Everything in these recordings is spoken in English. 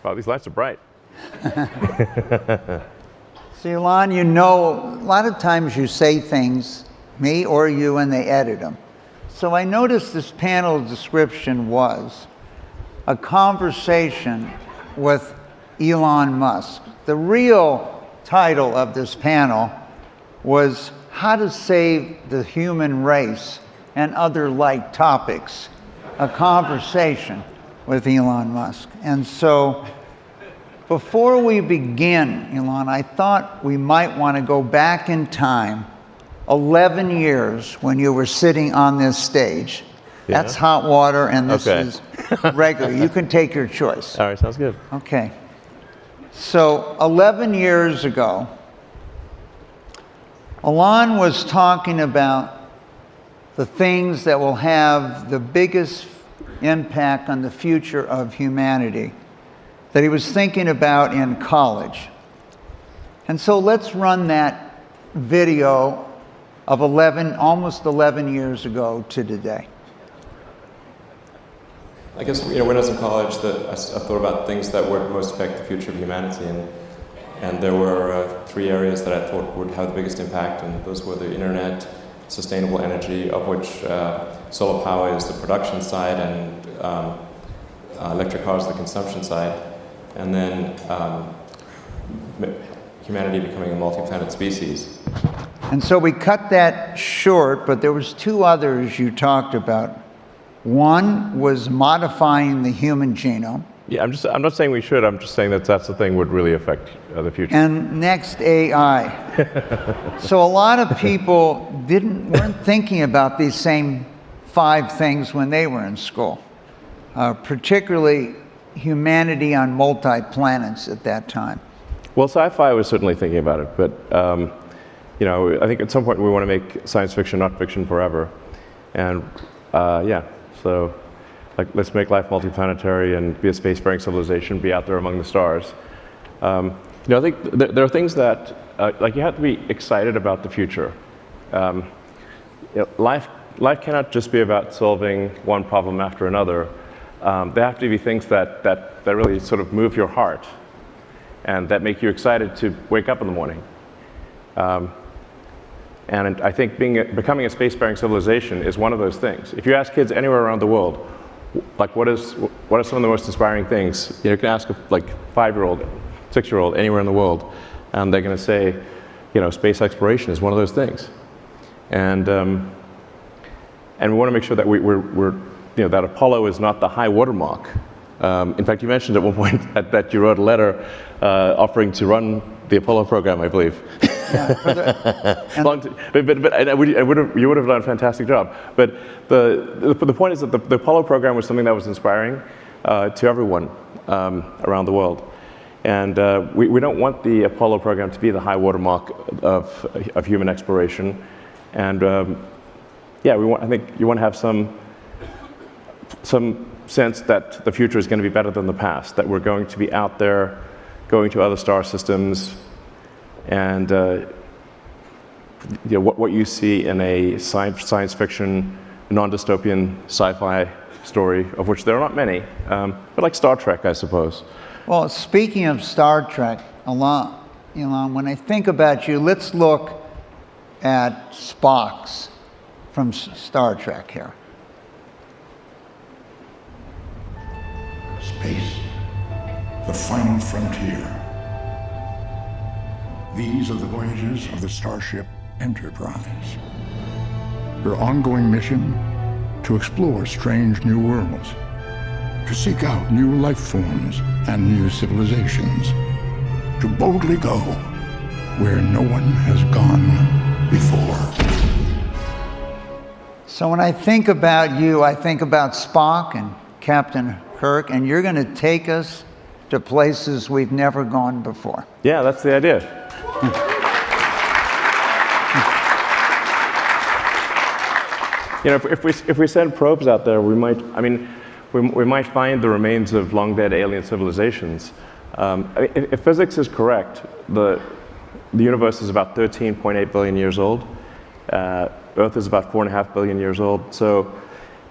Wow, these lights are bright. So, Elon, you know, a lot of times you say things, me or you, and they edit them. So I noticed this panel description was a conversation with Elon Musk. The real title of this panel was How to Save the Human Race and Other Like Topics, a conversation with Elon Musk. And so before we begin, Elon, I thought we might want to go back in time 11 years when you were sitting on this stage. Yeah. That's hot water, and this is regular. You can take your choice. All right, sounds good. Okay. So 11 years ago, Elon was talking about the things that will have the biggest impact on the future of humanity that he was thinking about in college. And so let's run that video of almost 11 years ago to today. I guess, when I was in college, I thought about things that would most affect the future of humanity, and there were 3 areas that I thought would have the biggest impact, and those were the internet, sustainable energy, of which solar power is the production side, and electric cars the consumption side, and then humanity becoming a multi-planet species. And so we cut that short, but there was 2 others you talked about. One was modifying the human genome. Yeah, I'm not saying we should. I'm just saying that's the thing would really affect the future. And next, AI. So a lot of people weren't thinking about these same 5 things when they were in school, particularly humanity on multi-planets at that time. Well, sci-fi was certainly thinking about it, but I think at some point we want to make science fiction not fiction forever, and so let's make life multiplanetary and be a spacefaring civilization, be out there among the stars. I think there are things that you have to be excited about the future. Life cannot just be about solving one problem after another. There have to be things that really sort of move your heart and that make you excited to wake up in the morning. And I think becoming a spacefaring civilization is one of those things. If you ask kids anywhere around the world, what are some of the most inspiring things? You can ask a 5-year-old, 6-year-old, anywhere in the world, and they're going to say, space exploration is one of those things. And we want to make sure that we're that Apollo is not the high watermark. In fact, you mentioned at one point that you wrote a letter offering to run the Apollo program, I believe. Yeah, you would have done a fantastic job. But the point is that the Apollo program was something that was inspiring to everyone around the world. And we don't want the Apollo program to be the high watermark of human exploration. And I think you want to have some sense that the future is going to be better than the past, that we're going to be out there, going to other star systems, and what you see in a science fiction, non-dystopian sci-fi story, of which there are not many, but like Star Trek, I suppose. Well, speaking of Star Trek, Elon, when I think about you, let's look at Spock's from Star Trek here. Space, the final frontier. These are the voyages of the Starship Enterprise. Her ongoing mission, to explore strange new worlds, to seek out new life forms and new civilizations, to boldly go where no one has gone before. So when I think about you, I think about Spock and Captain Kirk, and you're going to take us to places we've never gone before. Yeah, that's the idea. If we send probes out there, we might find the remains of long dead alien civilizations. If physics is correct, the universe is about 13.8 billion years old. Earth is about 4.5 billion years old. So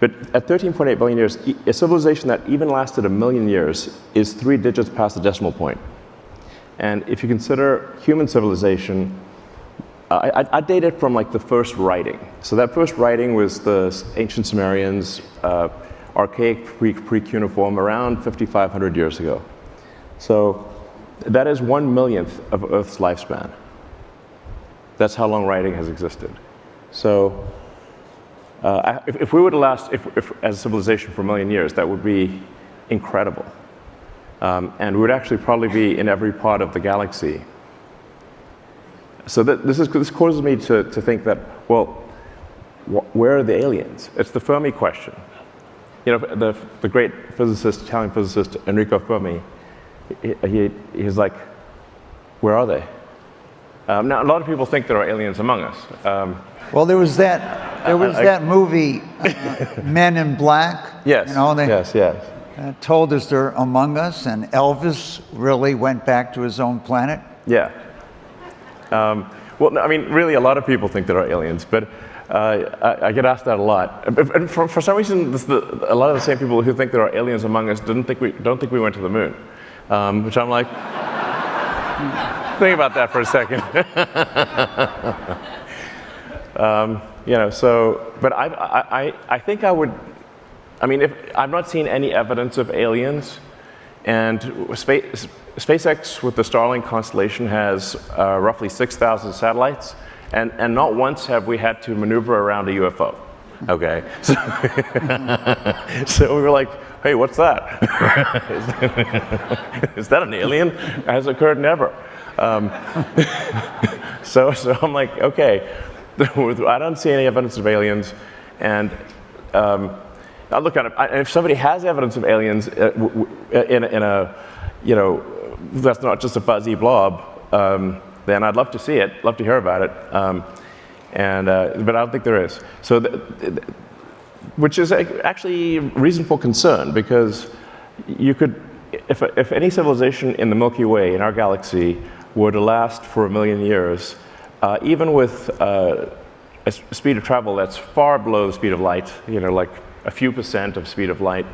But at 13.8 billion years, a civilization that even lasted 1 million years is 3 digits past the decimal point. And if you consider human civilization, I date it from like the first writing. So that first writing was the ancient Sumerians, archaic pre-cuneiform, around 5,500 years ago. So that is 1/1,000,000th of Earth's lifespan. That's how long writing has existed. So if we were to last, as a civilization for 1 million years, that would be incredible. And we would actually probably be in every part of the galaxy. So this causes me to think that, well, where are the aliens? It's the Fermi question. You know, the great physicist, Italian physicist Enrico Fermi, he's like, where are they? Now, a lot of people think there are aliens among us. Well, there was that movie, Men in Black. Yes. You know, they yes. told us they're among us, and Elvis really went back to his own planet. Yeah. Well, no, I mean, really, a lot of people think there are aliens, but I get asked that a lot. And for some reason, a lot of the same people who think there are aliens among us don't think we went to the moon, which I'm like, think about that for a second. You know, so, but I think I would. I mean, I've not seen any evidence of aliens, and SpaceX with the Starlink constellation has roughly 6,000 satellites, and not once have we had to maneuver around a UFO. Okay, so we were like, hey, what's that? Is that an alien? Has occurred never. So I'm like, okay, I don't see any evidence of aliens, and I look at it. And if somebody has evidence of aliens in a, you know, that's not just a fuzzy blob, then I'd love to see it, love to hear about it. But I don't think there is. So, which is actually reason for concern, because you could, if any civilization in the Milky Way, in our galaxy, were to last for 1 million years, even with a speed of travel that's far below the speed of light, you know, like a few % of speed of light,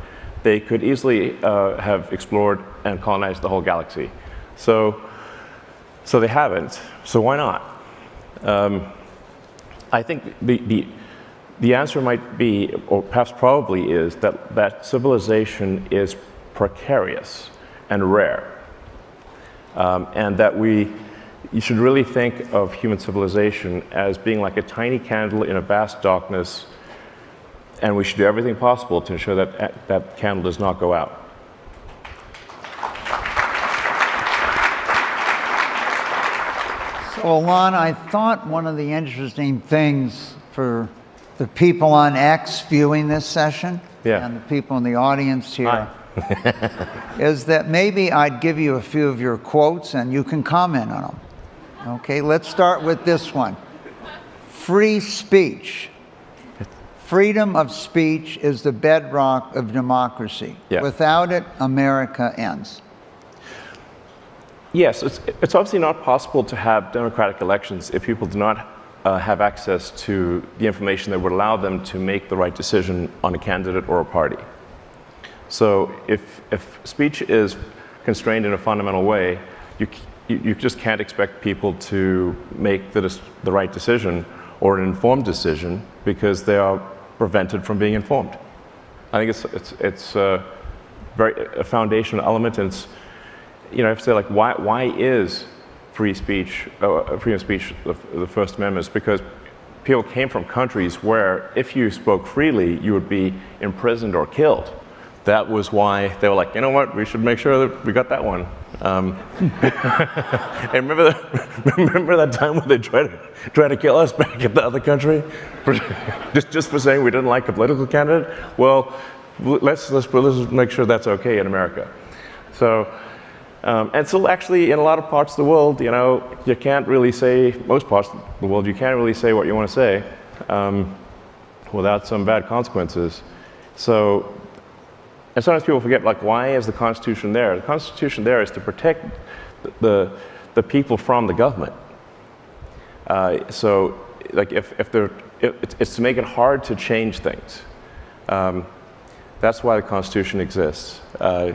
they could easily have explored and colonized the whole galaxy. So they haven't. So why not? I think the answer might be, or perhaps probably is, that civilization is precarious and rare, and that you should really think of human civilization as being like a tiny candle in a vast darkness, and we should do everything possible to ensure that that candle does not go out. So, Elon, I thought one of the interesting things for the people on X viewing this session, and the people in the audience here, is that maybe I'd give you a few of your quotes and you can comment on them. Okay, let's start with this one. Free speech. Freedom of speech is the bedrock of democracy. Yeah. Without it, America ends. Yes, it's obviously not possible to have democratic elections if people do not have access to the information that would allow them to make the right decision on a candidate or a party. So if speech is constrained in a fundamental way, you just can't expect people to make the right decision or an informed decision, because they are prevented from being informed. I think it's a foundational element, and it's, you know, I have to say, like, why is freedom of speech the First Amendment? Is because people came from countries where if you spoke freely, you would be imprisoned or killed. That was why they were like, you know what, we should make sure that we got that one. And remember that time when they tried to kill us back in the other country, just for saying we didn't like a political candidate? Well, let's make sure that's okay in America. So, and so actually in a lot of parts of the world, you know, you can't really say, most parts of the world, you can't really say what you want to say without some bad consequences. So, and sometimes people forget, like, why is the Constitution there? The Constitution there is to protect the people from the government. So, like, it's to make it hard to change things. That's why the Constitution exists. Yeah.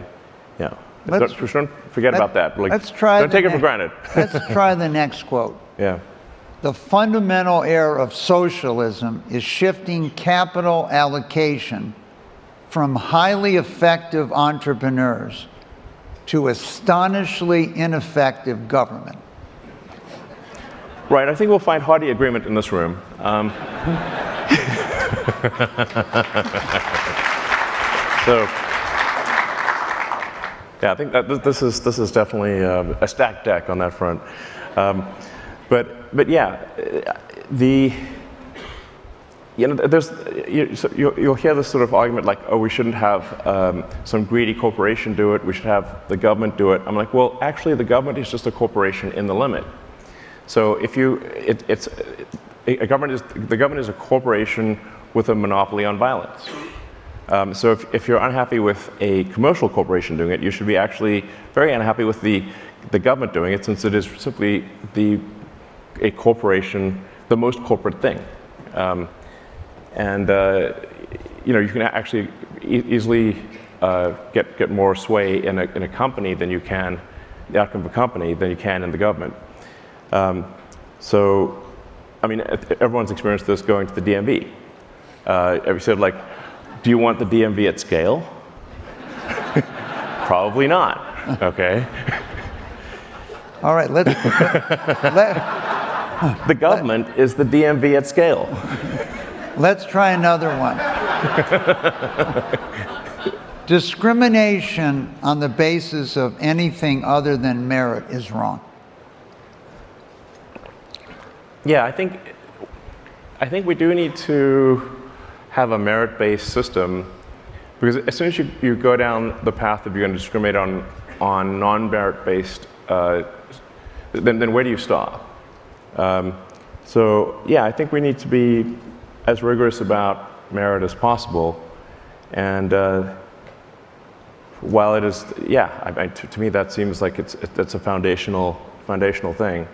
Let's- Don't forget about that. Like, let's try don't the take it for next- granted. Let's try the next quote. Yeah. The fundamental error of socialism is shifting capital allocation from highly effective entrepreneurs to astonishingly ineffective government. Right, I think we'll find hearty agreement in this room. So, yeah, I think that this is definitely a stacked deck on that front. But yeah, you'll hear this sort of argument like, oh, we shouldn't have some greedy corporation do it. We should have the government do it. I'm like, well, actually, the government is just a corporation in the limit. So if the government is a corporation with a monopoly on violence. So if you're unhappy with a commercial corporation doing it, you should be actually very unhappy with the government doing it, since it is simply a corporation, the most corporate thing. You can actually easily get more sway in a company than you can, the outcome of a company, than you can in the government. So, I mean, everyone's experienced this going to the DMV. Have you said, like, do you want the DMV at scale? Probably not, okay? All right, The government is the DMV at scale. let's try another one. Discrimination on the basis of anything other than merit is wrong. Yeah, I think we do need to have a merit-based system, because as soon as you go down the path of you're going to discriminate on non-merit-based, then where do you stop? So yeah, I think we need to be as rigorous about merit as possible, and while it is, yeah, to me that seems like it's a foundational thing.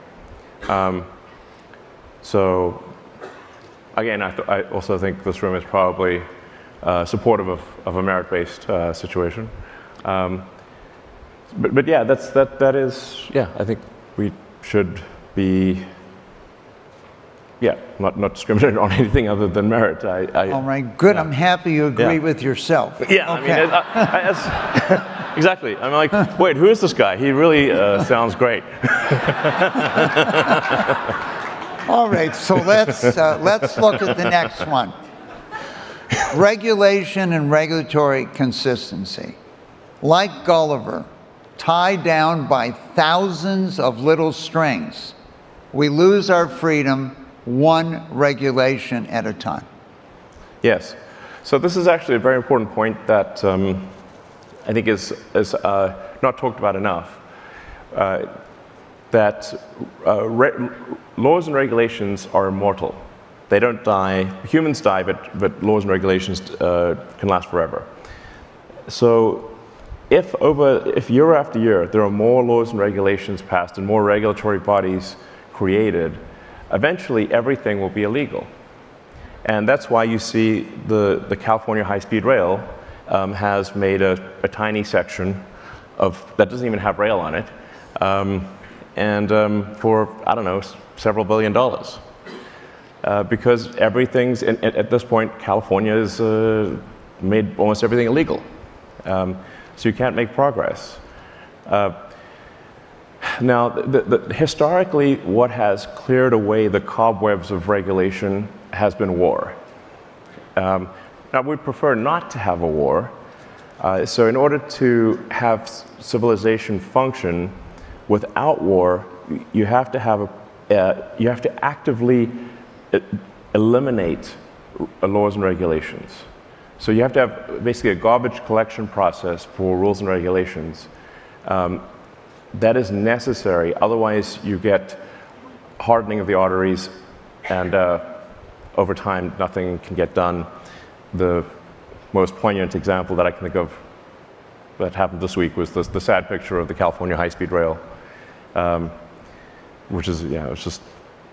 So again, I also think this room is probably supportive of a merit-based situation. But yeah, that is, yeah, I think we should be, yeah, not discriminating on anything other than merit. All right, good. Yeah. I'm happy you agree Yeah. with yourself. Yeah, Okay. I mean, exactly. I'm like, wait, who is this guy? He really sounds great. All right, so let's look at the next one. Regulation and regulatory consistency. Like Gulliver, tied down by thousands of little strings, we lose our freedom one regulation at a time. Yes. So this is actually a very important point that I think is not talked about enough. That laws and regulations are immortal. They don't die. Humans die, but laws and regulations can last forever. So if year after year there are more laws and regulations passed and more regulatory bodies created, eventually everything will be illegal. And that's why you see the California high-speed rail has made a tiny section that doesn't even have rail on it. For, I don't know, several $1 billion. Because everything's, at this point, California has made almost everything illegal. So you can't make progress. Now, historically, what has cleared away the cobwebs of regulation has been war. Now, we'd prefer not to have a war. So in order to have civilization function, without war, you have to actively eliminate laws and regulations. So you have to have basically a garbage collection process for rules and regulations. That is necessary. Otherwise, you get hardening of the arteries, and over time, nothing can get done. The most poignant example that I can think of that happened this week was the sad picture of the California high-speed rail. Which is, it's just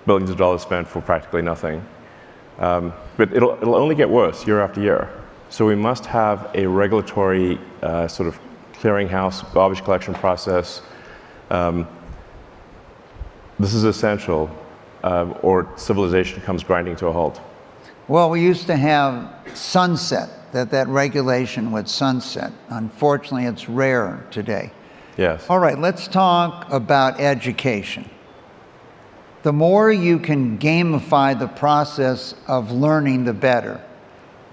billions of dollars spent for practically nothing. But it'll only get worse year after year. So we must have a regulatory sort of clearinghouse, garbage collection process. This is essential, or civilization comes grinding to a halt. Well, we used to have sunset, that regulation would sunset. Unfortunately, it's rare today. Yes. All right, let's talk about education. The more you can gamify the process of learning, the better.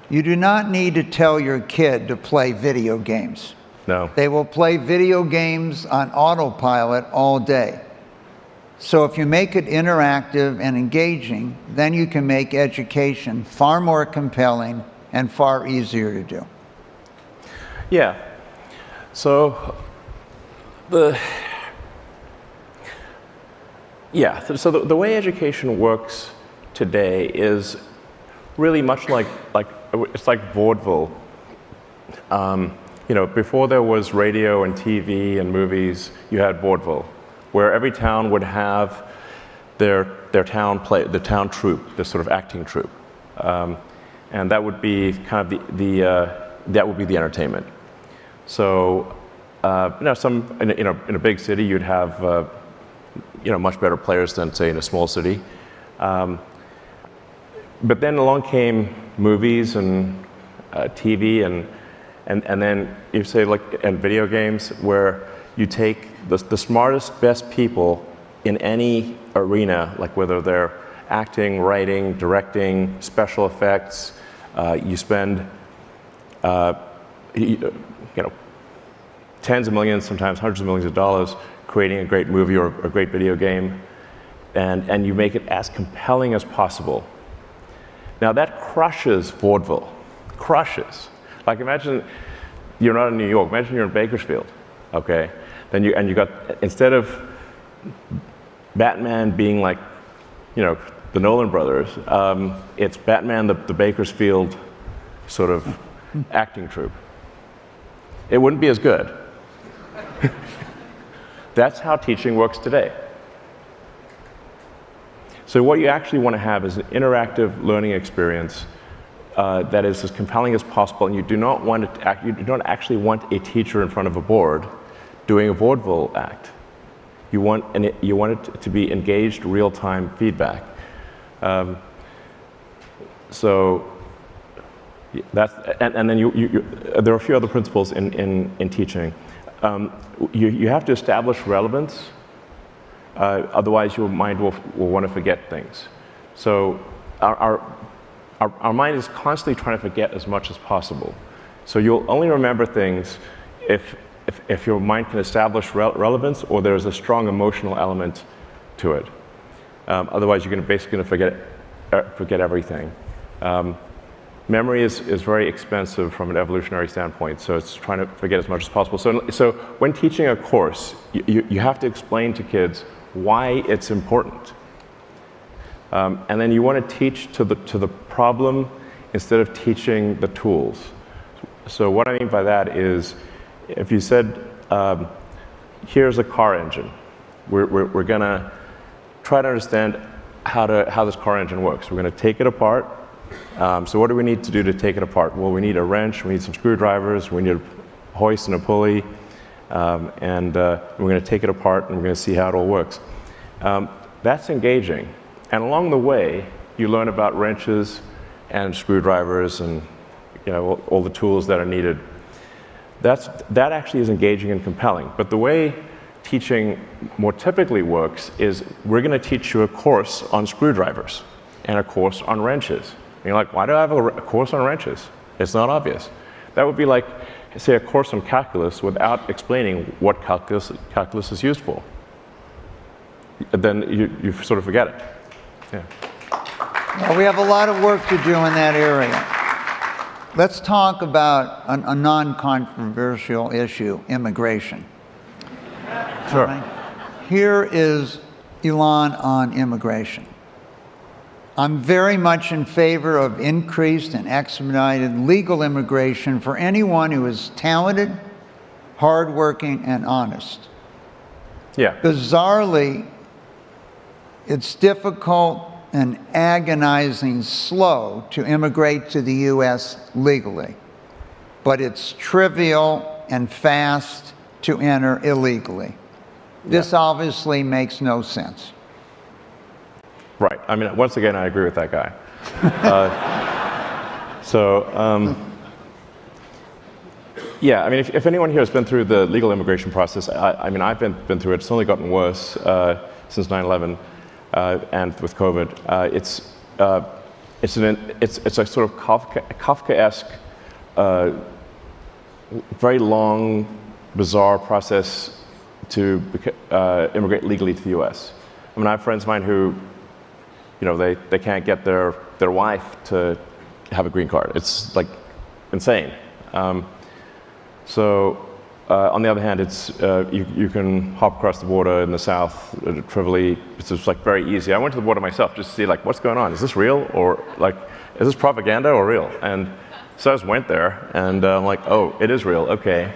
You do not need to tell your kid to play video games. No. They will play video games on autopilot all day. So if you make it interactive and engaging, then you can make education far more compelling and far easier to do. Yeah. So the way education works today is really much like it's like vaudeville. You know, before there was radio and TV and movies, you had vaudeville, where every town would have their town play, the town troupe, this sort of acting troupe, and that would be kind of that would be the entertainment. So, you know, in a big city, you'd have you know, much better players than, say, in a small city. But then along came movies and TV and then you say and video games, where you take the smartest, best people in any arena, like whether they're acting, writing, directing, special effects. You spend you know, tens of millions, sometimes hundreds of millions of dollars creating a great movie or a great video game, and you make it as compelling as possible. Now that crushes vaudeville, crushes. Like imagine you're not in New York, imagine you're in Bakersfield, okay? Then you got, instead of Batman being like, you know, the Nolan brothers, it's Batman, the Bakersfield sort of acting troupe. It wouldn't be as good. That's how teaching works today. So what you actually want to have is an interactive learning experience that is as compelling as possible, and you do not want you don't actually want a teacher in front of a board doing a vaudeville act. You want it to be engaged, real-time feedback. So that's, and then there are a few other principles in teaching. You have to establish relevance, otherwise your mind will want to forget things. So our mind is constantly trying to forget as much as possible. So you'll only remember things if your mind can establish relevance or there's a strong emotional element to it. Otherwise you're basically going to forget everything. Memory is very expensive from an evolutionary standpoint, so it's trying to forget as much as possible. So when teaching a course, you have to explain to kids why it's important. And then you want to teach to the problem instead of teaching the tools. So what I mean by that is, if you said, here's a car engine, we're going to try to understand how this car engine works. We're going to take it apart. So what do we need to do to take it apart? Well, we need a wrench, we need some screwdrivers, we need a hoist and a pulley, and we're going to take it apart and we're going to see how it all works. That's engaging. And along the way, you learn about wrenches and screwdrivers and, you know, all the tools that are needed. That actually is engaging and compelling. But the way teaching more typically works is we're going to teach you a course on screwdrivers and a course on wrenches. And you're like, why do I have a course on wrenches? It's not obvious. That would be like, say, a course on calculus without explaining what calculus is used for. Then you sort of forget it. Yeah. Well, we have a lot of work to do in that area. Let's talk about a non-controversial issue, immigration. Sure. Right. Here is Elon on immigration. I'm very much in favor of increased and expedited legal immigration for anyone who is talented, hardworking, and honest. Yeah. Bizarrely, it's difficult and agonizing slow to immigrate to the U.S. legally. but it's trivial and fast to enter illegally. This obviously makes no sense. Right. I mean, once again, I agree with that guy. Yeah, I mean, if anyone here has been through the legal immigration process, I mean, I've been through it. It's only gotten worse since 9/11 and with COVID. It's a sort of Kafkaesque, very long, bizarre process to immigrate legally to the U.S. I mean, I have friends of mine who, you know, they can't get their wife to have a green card. It's like insane. On the other hand, it's you can hop across the border in the South trivially. It's just like very easy. I went to the border myself just to see like what's going on. Is this real, or like is this propaganda or real? And so I just went there, and I'm like, oh, it is real. Okay,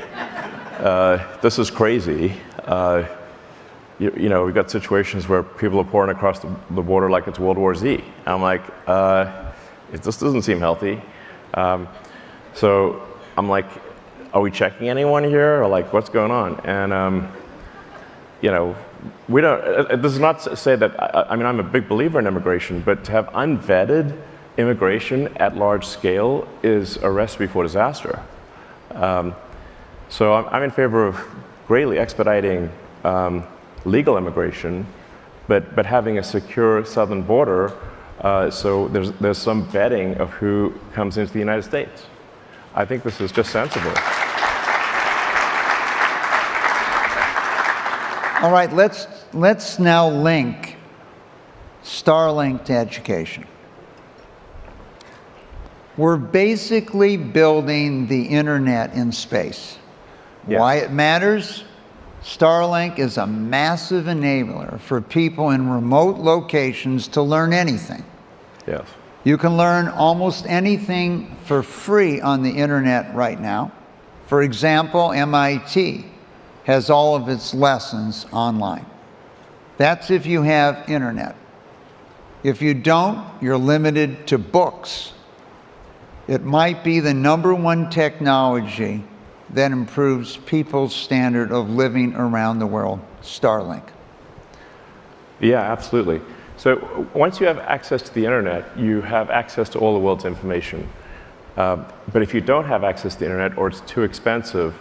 this is crazy. You know, we've got situations where people are pouring across the border like it's World War Z. And I'm like, this doesn't seem healthy. So I'm like, are we checking anyone here, or like what's going on? And you know, we don't. This is not to say that. I mean, I'm a big believer in immigration, but to have unvetted immigration at large scale is a recipe for disaster. So I'm in favor of greatly expediting legal immigration, but having a secure southern border, so there's some vetting of who comes into the United States. I think this is just sensible. All right, let's now link Starlink to education. We're basically building the internet in space. Yeah. Why it matters? Starlink is a massive enabler for people in remote locations to learn anything. Yes. You can learn almost anything for free on the internet right now. For example, MIT has all of its lessons online. That's if you have internet. If you don't, you're limited to books. It might be the #1 technology that improves people's standard of living around the world, Starlink. Yeah, absolutely. So once you have access to the internet, you have access to all the world's information. But if you don't have access to the internet, or it's too expensive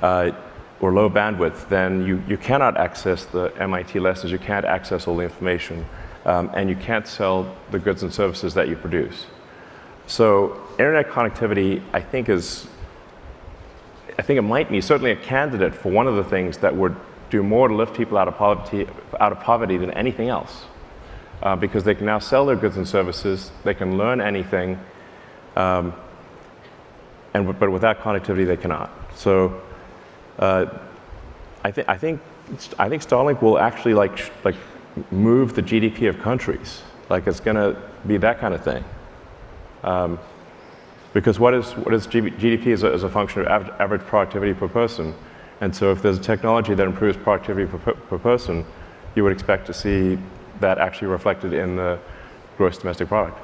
or low bandwidth, then you cannot access the MIT lessons, you can't access all the information, and you can't sell the goods and services that you produce. So internet connectivity, I think it might be certainly a candidate for one of the things that would do more to lift people out of poverty than anything else. Because they can now sell their goods and services, they can learn anything, but without connectivity they cannot. So I think Starlink will actually like move the GDP of countries. Like it's going to be that kind of thing. Because what is GDP is a function of average productivity per person, and so if there's a technology that improves productivity per person, you would expect to see that actually reflected in the gross domestic product.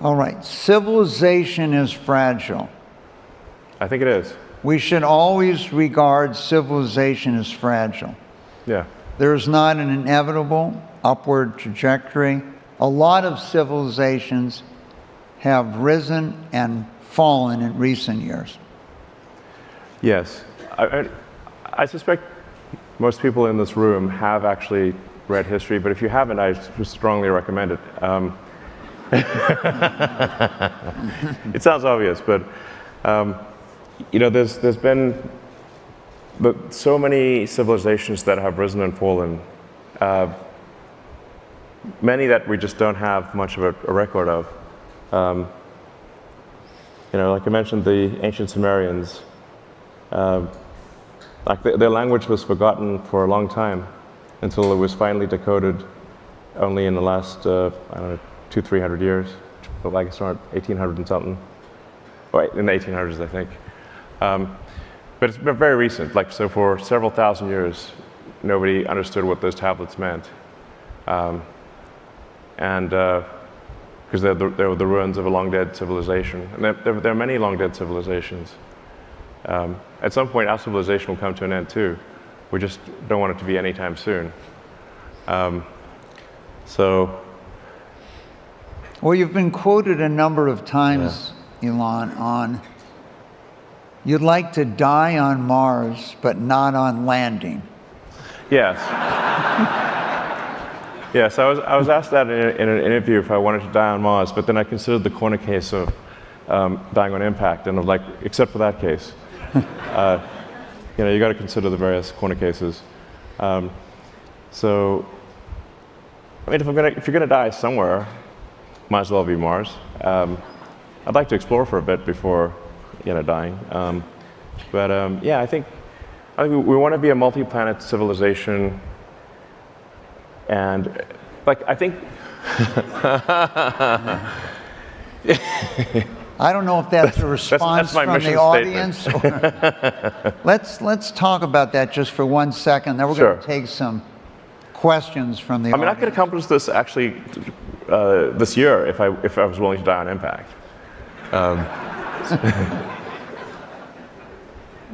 All right, civilization is fragile. I think it is. We should always regard civilization as fragile. Yeah. There's not an inevitable upward trajectory. A lot of civilizations have risen and fallen in recent years. Yes. I suspect most people in this room have actually read history, but if you haven't, I strongly recommend it. It sounds obvious, but you know, there's been so many civilizations that have risen and fallen, many that we just don't have much of a record of. You know, like I mentioned, the ancient Sumerians, like their language was forgotten for a long time until it was finally decoded only in the last, I don't know, 200-300 years, but I guess around 1800 and something. Right, in the 1800s, I think. But it's been very recent, like, so for several thousand years, nobody understood what those tablets meant. And because they're the ruins of a long-dead civilization. And there are many long-dead civilizations. At some point, our civilization will come to an end too. We just don't want it to be anytime soon. Well, you've been quoted a number of times, Elon, on you'd like to die on Mars, but not on landing. Yes. Yes, I was asked that in an interview if I wanted to die on Mars, but then I considered the corner case of dying on impact, and I'm like, except for that case. You got to consider the various corner cases. So, I mean, if you're gonna die somewhere, might as well be Mars. I'd like to explore for a bit before, dying. Yeah, I think we want to be a multi-planet civilization, and I think. I don't know if that's a response that's my from the audience. Let's talk about that just for 1 second. Then we're going to take some questions from the audience. I could accomplish this actually this year if I was willing to die on impact.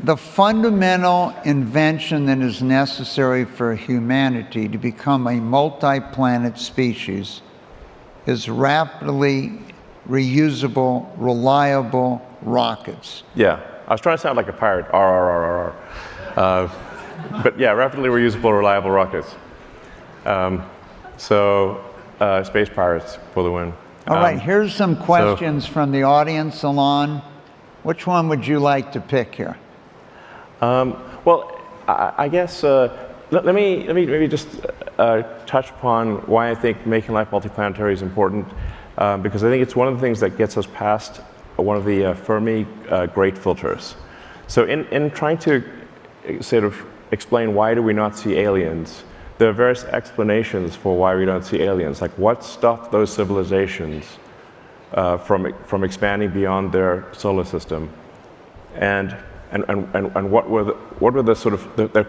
The fundamental invention that is necessary for humanity to become a multi-planet species is rapidly reusable, reliable rockets. Yeah, I was trying to sound like a pirate. But yeah, rapidly reusable, reliable rockets. Space pirates for the win. All right, here's some questions from the audience, Elon. Which one would you like to pick here? Well, I guess let me maybe just touch upon why I think making life multiplanetary is important, because I think it's one of the things that gets us past one of the Fermi great filters. So in trying to sort of explain why do we not see aliens, there are various explanations for why we don't see aliens, like what stopped those civilizations from expanding beyond their solar system, and what were the sort of they're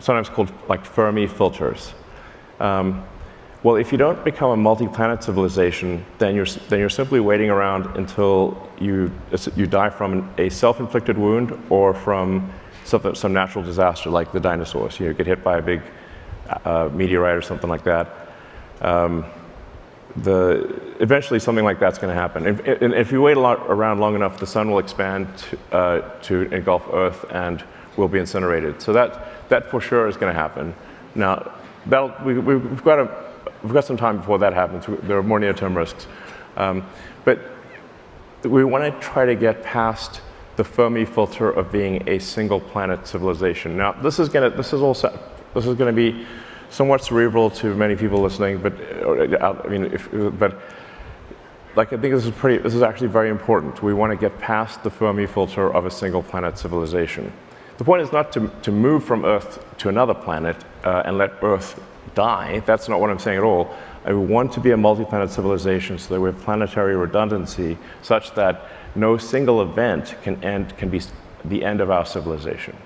sometimes called like Fermi filters. Well, if you don't become a multi-planet civilization, then you're simply waiting around until you die from a self-inflicted wound or from some natural disaster like the dinosaurs. You get hit by a big meteorite or something like that. Eventually something like that's going to happen. And if you wait around long enough, the sun will expand to engulf Earth and will be incinerated. So that for sure is going to happen. Now, we've got some time before that happens. There are more near-term risks. But we want to try to get past the Fermi filter of being a single planet civilization. Now, this is going to be somewhat cerebral to many people listening, but I think this is actually very important. We want to get past the Fermi filter of a single planet civilization. The point is not to move from Earth to another planet and let Earth die. That's not what I'm saying at all. I want to be a multi-planet civilization so that we have planetary redundancy such that no single event can be the end of our civilization.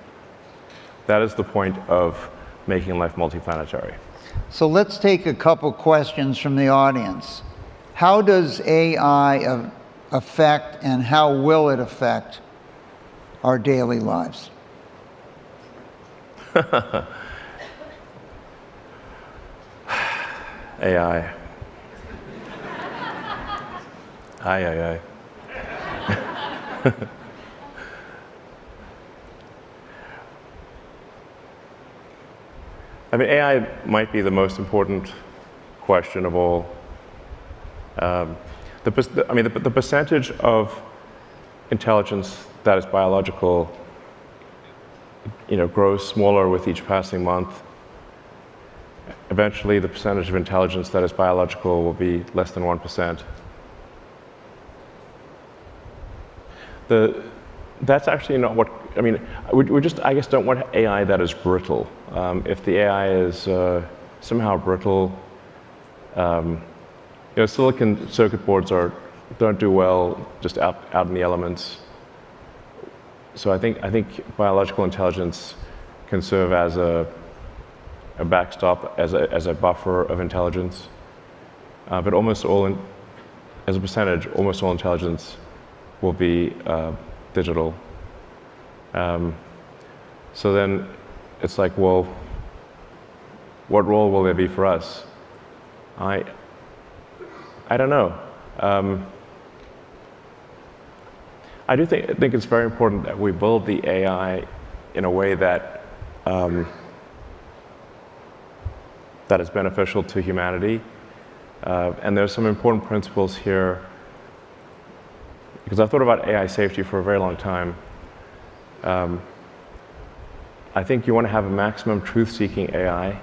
That is the point of making life multiplanetary. So let's take a couple questions from the audience. How does AI affect and how will it affect our daily lives? AI. Aye. I mean, AI might be the most important question of all. The percentage of intelligence that is biological, grows smaller with each passing month. Eventually, the percentage of intelligence that is biological will be less than 1%. That's actually not what, we just, I guess, don't want AI that is brittle. If the AI is somehow brittle, silicon circuit boards don't do well just out in the elements. So I think biological intelligence can serve as a backstop, as a buffer of intelligence. but almost all, as a percentage, almost all intelligence will be digital. So then it's like, well, what role will there be for us? I don't know. I do think it's very important that we build the AI in a way that that is beneficial to humanity. And there's some important principles here, because I've thought about AI safety for a very long time. I think you want to have a maximum truth-seeking AI.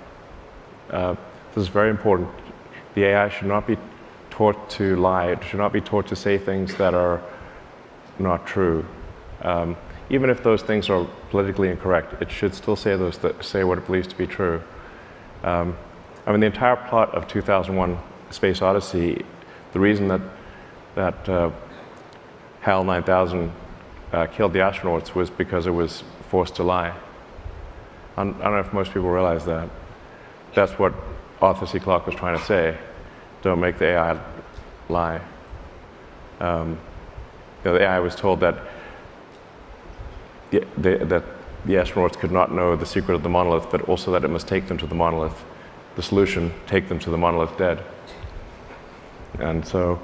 This is very important. The AI should not be taught to lie. It should not be taught to say things that are not true. Even if those things are politically incorrect, it should still say say what it believes to be true. I mean, the entire plot of 2001: A Space Odyssey, the reason that HAL 9000 killed the astronauts was because it was forced to lie. I don't know if most people realize that. That's what Arthur C. Clarke was trying to say. Don't make the AI lie. The AI was told that the astronauts could not know the secret of the monolith, but also that it must take them to the monolith. The solution, take them to the monolith dead. And so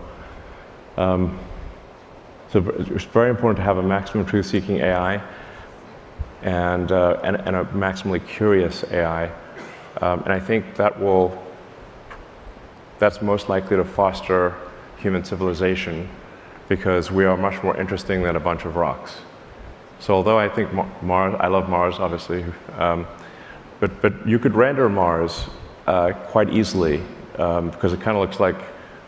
it's very important to have a maximum truth-seeking AI and a maximally curious AI. And I think that's most likely to foster human civilization, because we are much more interesting than a bunch of rocks. So although I think Mars, I love Mars, obviously, but you could render Mars quite easily, because it kind of looks like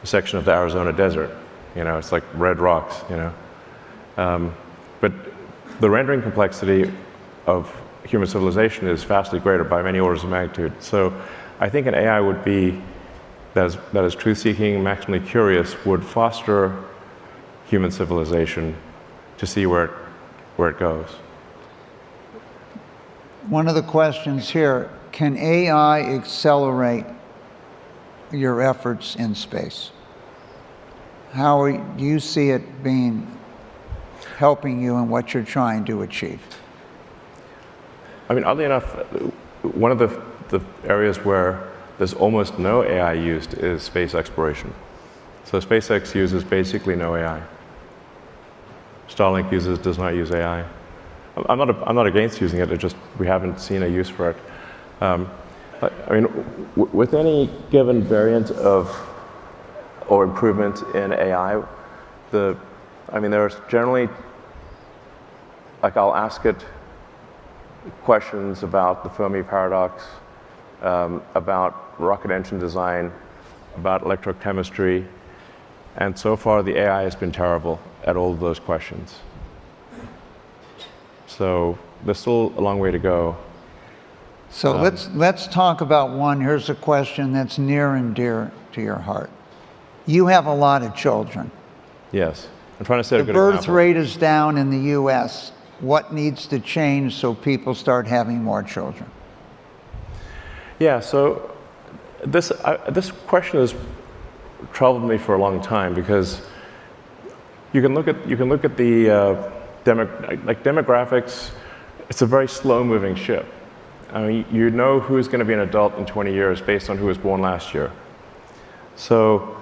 a section of the Arizona desert. You know, it's like red rocks, you know. But the rendering complexity of human civilization is vastly greater by many orders of magnitude. So I think an AI would be, that is truth-seeking, maximally curious, would foster human civilization to see where it goes. One of the questions here, can AI accelerate your efforts in space? How do you see it helping you in what you're trying to achieve? I mean, oddly enough, one of the areas where there's almost no AI used is space exploration. So SpaceX uses basically no AI. Starlink does not use AI. I'm not against using it. It's just we haven't seen a use for it. I mean, with any given variant of or improvement in AI, there's generally, like, I'll ask it questions about the Fermi paradox, about rocket engine design, about electrochemistry, and so far the AI has been terrible at all of those questions. So there's still a long way to go. So let's talk about one. Here's a question that's near and dear to your heart. You have a lot of children. Yes, I'm trying to set a good example. The example. birth rate is down in the U.S. What needs to change so people start having more children? Yeah, so this question has troubled me for a long time, because you can look at the demographics. It's a very slow-moving ship. I mean, you know who's going to be an adult in 20 years based on who was born last year. So,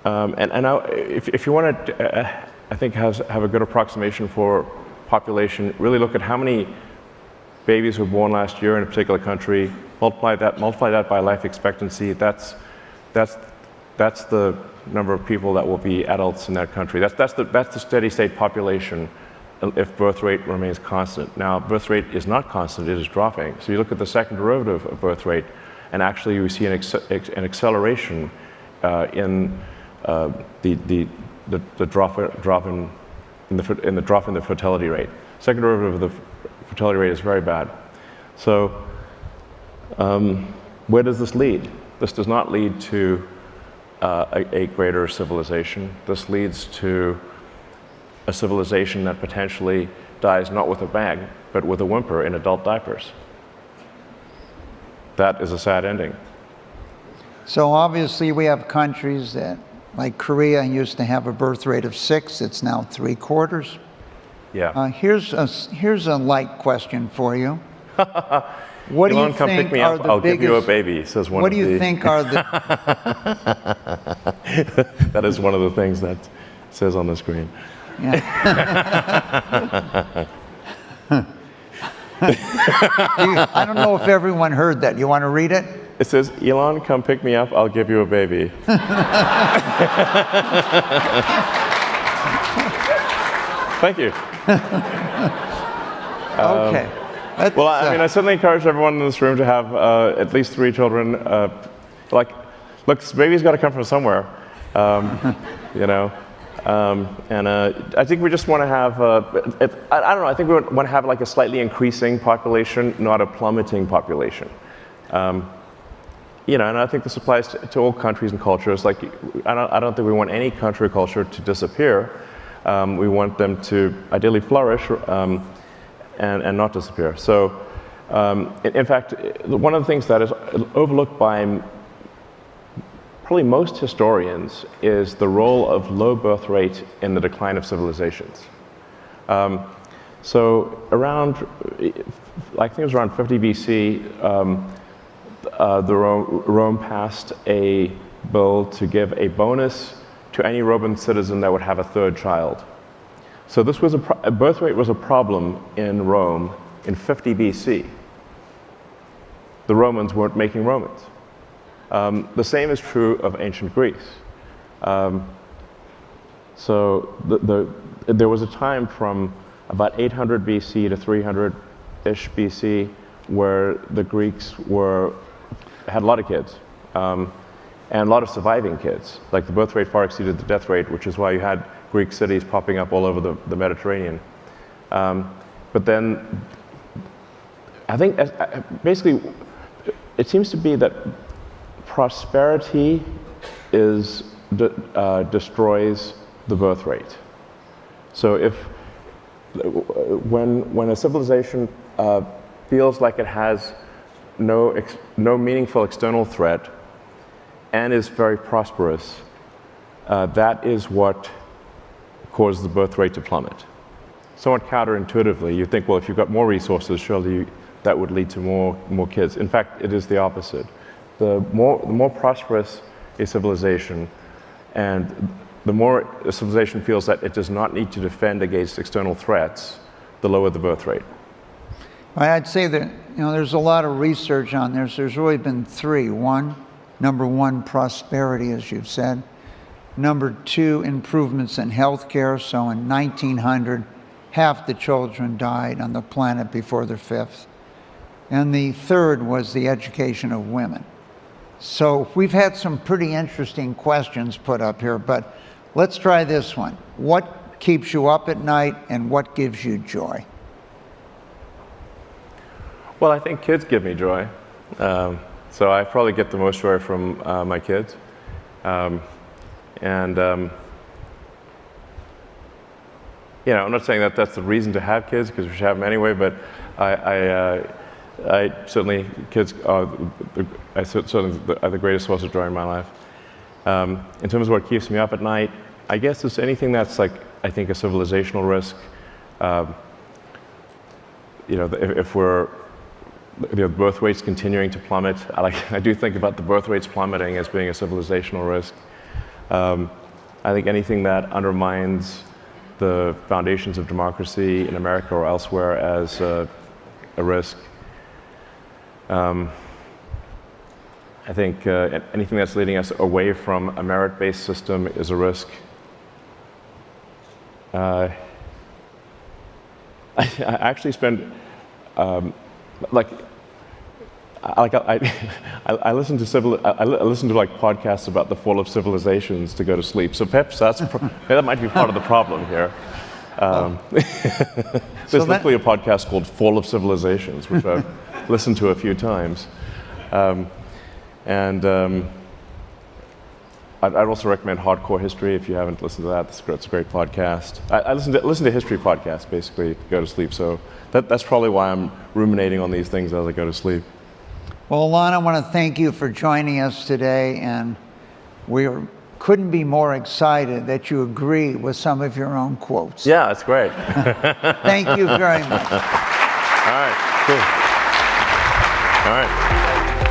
if you want to, I think, have a good approximation for population, really look at how many babies were born last year in a particular country. Multiply that by life expectancy. That's the number of people that will be adults in that country. That's the steady state population if birth rate remains constant. Now, birth rate is not constant; it is dropping. So you look at the second derivative of birth rate, and actually we see an acceleration in the drop in the fertility rate. Second derivative of the fertility rate is very bad. So where does this lead? This does not lead to a greater civilization. This leads to a civilization that potentially dies not with a bang, but with a whimper in adult diapers. That is a sad ending. So obviously we have countries that, like Korea, used to have a birth rate of 6. It's now 3/4. Yeah. Here's a light question for you. What do you Elon, come pick think me are up. the I'll give you a biggest? baby, says one What of do you the. think are the? That is one of the things that says on the screen. Yeah. I don't know if everyone heard that. You want to read it? It says, Elon, come pick me up. I'll give you a baby. Thank you. Okay. Well, I mean, I certainly encourage everyone in this room to have at least 3 children. Look, baby's got to come from somewhere, you know. And I think we just want to have, I don't know, I think we want to have like a slightly increasing population, not a plummeting population. You know, and I think this applies to all countries and cultures. Like, I don't think we want any country or culture to disappear. We want them to ideally flourish and not disappear. So, in fact, one of the things that is overlooked by probably most historians is the role of low birth rate in the decline of civilizations. So around, I think it was around 50 BC, Rome passed a bill to give a bonus to any Roman citizen that would have a 3rd child. So this was a birth rate was a problem in Rome in 50 BC. The Romans weren't making Romans. The same is true of ancient Greece. So there was a time from about 800 BC to 300-ish BC where the Greeks had a lot of kids and a lot of surviving kids. Like the birth rate far exceeded the death rate, which is why you had Greek cities popping up all over the Mediterranean. But then I think basically it seems to be that prosperity destroys the birth rate. So when a civilization feels like it has no meaningful external threat and is very prosperous, that is what causes the birth rate to plummet. Somewhat counterintuitively, you think, well, if you've got more resources, surely that would lead to more kids. In fact, it is the opposite. The more prosperous a civilization, and the more a civilization feels that it does not need to defend against external threats, the lower the birth rate. I'd say that there's a lot of research on this. There's really been 3. Number one, prosperity, as you've said. Number 2, improvements in healthcare. So in 1900, half the children died on the planet before their 5th. And the 3rd was the education of women. So we've had some pretty interesting questions put up here, but let's try this one. What keeps you up at night and what gives you joy? Well, I think kids give me joy. So I probably get the most joy from my kids. I'm not saying that that's the reason to have kids, because we should have them anyway, but I certainly, kids are certainly the greatest source of joy in my life. In terms of what keeps me up at night, I guess it's anything that's like, I think, a civilizational risk. If we're, the birth rates continuing to plummet, I do think about the birth rates plummeting as being a civilizational risk. I think anything that undermines the foundations of democracy in America or elsewhere as a risk. I think anything that's leading us away from a merit-based system is a risk. I actually spend I listen to like podcasts about the fall of civilizations to go to sleep. So perhaps that might be part of the problem here. There's literally a podcast called Fall of Civilizations, which I've listened to a few times. I'd also recommend Hardcore History if you haven't listened to that. It's a great podcast. I listen to history podcasts basically to go to sleep. So that's probably why I'm ruminating on these things as I go to sleep. Well, Elon, I want to thank you for joining us today, and we couldn't be more excited that you agree with some of your own quotes. Yeah, that's great. Thank you very much. All right, cool. All right.